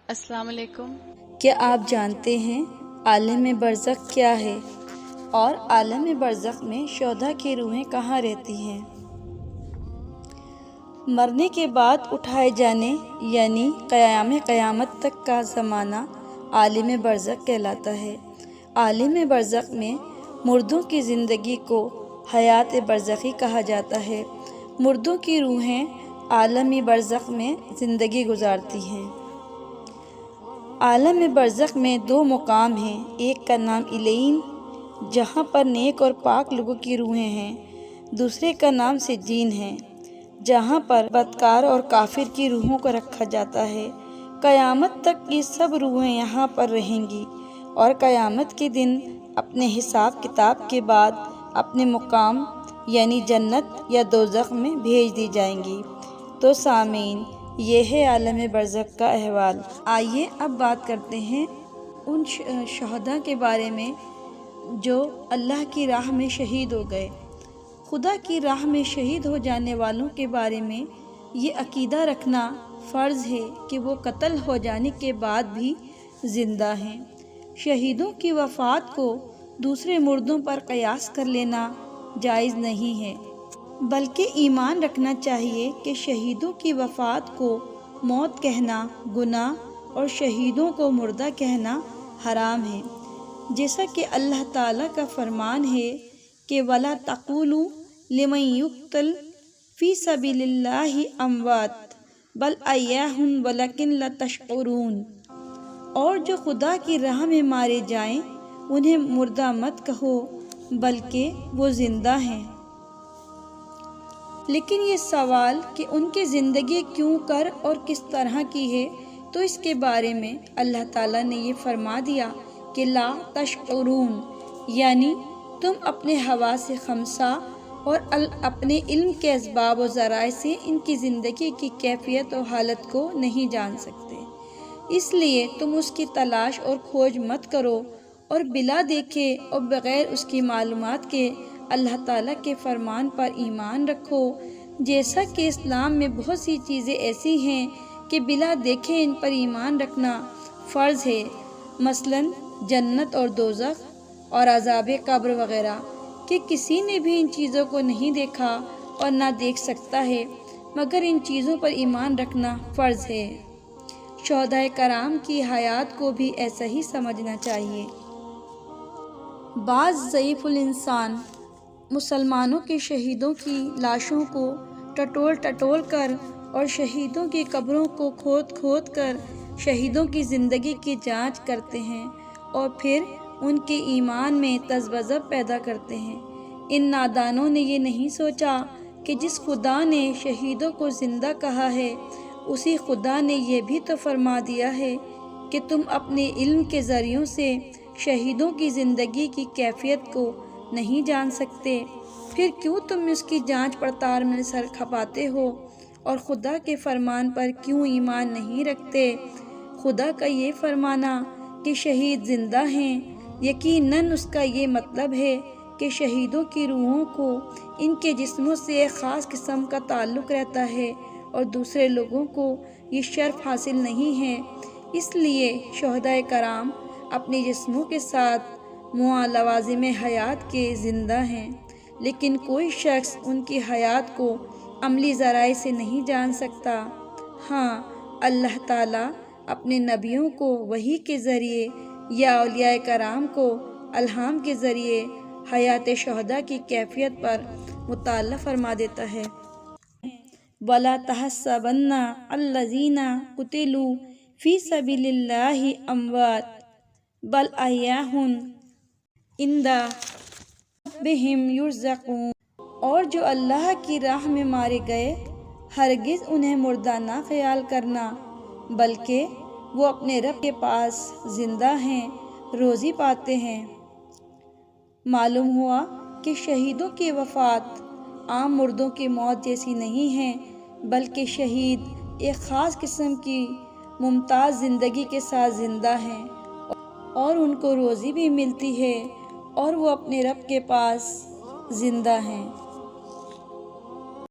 السلام علیکم۔ کیا آپ جانتے ہیں عالم برزخ کیا ہے اور عالم برزخ میں شہداء کی روحیں کہاں رہتی ہیں؟ مرنے کے بعد اٹھائے جانے یعنی قیامت تک کا زمانہ عالم برزخ کہلاتا ہے۔ عالم برزخ میں مردوں کی زندگی کو حیات برزخی کہا جاتا ہے۔ مردوں کی روحیں عالم برزخ میں زندگی گزارتی ہیں۔ عالم برزخ میں دو مقام ہیں، ایک کا نام علین جہاں پر نیک اور پاک لوگوں کی روحیں ہیں، دوسرے کا نام سجین ہے جہاں پر بدکار اور کافر کی روحوں کو رکھا جاتا ہے۔ قیامت تک یہ سب روحیں یہاں پر رہیں گی اور قیامت کے دن اپنے حساب کتاب کے بعد اپنے مقام یعنی جنت یا دوزخ میں بھیج دی جائیں گی۔ تو سامعین، یہ ہے عالم برزخ کا احوال۔ آئیے اب بات کرتے ہیں ان شہداء کے بارے میں جو اللہ کی راہ میں شہید ہو گئے۔ خدا کی راہ میں شہید ہو جانے والوں کے بارے میں یہ عقیدہ رکھنا فرض ہے کہ وہ قتل ہو جانے کے بعد بھی زندہ ہیں۔ شہیدوں کی وفات کو دوسرے مردوں پر قیاس کر لینا جائز نہیں ہے، بلکہ ایمان رکھنا چاہیے کہ شہیدوں کی وفات کو موت کہنا گناہ اور شہیدوں کو مردہ کہنا حرام ہے، جیسا کہ اللہ تعالیٰ کا فرمان ہے کہ وَلَا تَقُولُوا لِمَن يُقْتَلُ فِي سَبِيلِ اللَّهِ أَمْوَاتٌ بَلْ أَحْيَاءٌ وَلَكِن لَا تَشْعُرُونَ۔ اور جو خدا کی راہ میں مارے جائیں انہیں مردہ مت کہو بلکہ وہ زندہ ہیں۔ لیکن یہ سوال کہ ان کی زندگی کیوں کر اور کس طرح کی ہے، تو اس کے بارے میں اللہ تعالیٰ نے یہ فرما دیا کہ لا تشعرون، یعنی تم اپنے حواس خمسہ اور اپنے علم کے اسباب و ذرائع سے ان کی زندگی کی کیفیت و حالت کو نہیں جان سکتے، اس لیے تم اس کی تلاش اور کھوج مت کرو اور بلا دیکھے اور بغیر اس کی معلومات کے اللہ تعالیٰ کے فرمان پر ایمان رکھو، جیسا کہ اسلام میں بہت سی چیزیں ایسی ہیں کہ بلا دیکھے ان پر ایمان رکھنا فرض ہے، مثلاً جنت اور دوزخ اور عذاب قبر وغیرہ، کہ کسی نے بھی ان چیزوں کو نہیں دیکھا اور نہ دیکھ سکتا ہے، مگر ان چیزوں پر ایمان رکھنا فرض ہے۔ شہداء کرام کی حیات کو بھی ایسا ہی سمجھنا چاہیے۔ بعض ضعیف الانسان مسلمانوں کے شہیدوں کی لاشوں کو ٹٹول کر اور شہیدوں کی قبروں کو کھود کر شہیدوں کی زندگی کی جانچ کرتے ہیں اور پھر ان کے ایمان میں تذبذب پیدا کرتے ہیں۔ ان نادانوں نے یہ نہیں سوچا کہ جس خدا نے شہیدوں کو زندہ کہا ہے، اسی خدا نے یہ بھی تو فرما دیا ہے کہ تم اپنے علم کے ذریعوں سے شہیدوں کی زندگی کی کیفیت کو نہیں جان سکتے، پھر کیوں تم اس کی جانچ پڑتال میں سر کھپاتے ہو اور خدا کے فرمان پر کیوں ایمان نہیں رکھتے؟ خدا کا یہ فرمانا کہ شہید زندہ ہیں یقیناً اس کا یہ مطلب ہے کہ شہیدوں کی روحوں کو ان کے جسموں سے ایک خاص قسم کا تعلق رہتا ہے اور دوسرے لوگوں کو یہ شرف حاصل نہیں ہے۔ اس لیے شہداء کرام اپنے جسموں کے ساتھ لوازم حیات کے زندہ ہیں، لیکن کوئی شخص ان کی حیات کو عملی ذرائع سے نہیں جان سکتا۔ ہاں، اللہ تعالیٰ اپنے نبیوں کو وحی کے ذریعے یا اولیاء کرام کو الہام کے ذریعے حیات شہداء کی کیفیت پر مطلع فرما دیتا ہے۔ وَلَا تَحْسَبَنَّ الَّذِينَ قُتِلُوا فِي سَبِيلِ اللَّهِ أَمْوَاتٌ بَلْ أَحْيَاءٌ عِندَ رَبِّهِمْ يُرْزَقُونَ۔ اور جو اللہ کی راہ میں مارے گئے ہرگز انہیں مردہ نہ خیال کرنا، بلکہ وہ اپنے رب کے پاس زندہ ہیں، روزی پاتے ہیں۔ معلوم ہوا کہ شہیدوں کی وفات عام مردوں کی موت جیسی نہیں ہے، بلکہ شہید ایک خاص قسم کی ممتاز زندگی کے ساتھ زندہ ہیں اور ان کو روزی بھی ملتی ہے اور وہ اپنے رب کے پاس زندہ ہیں۔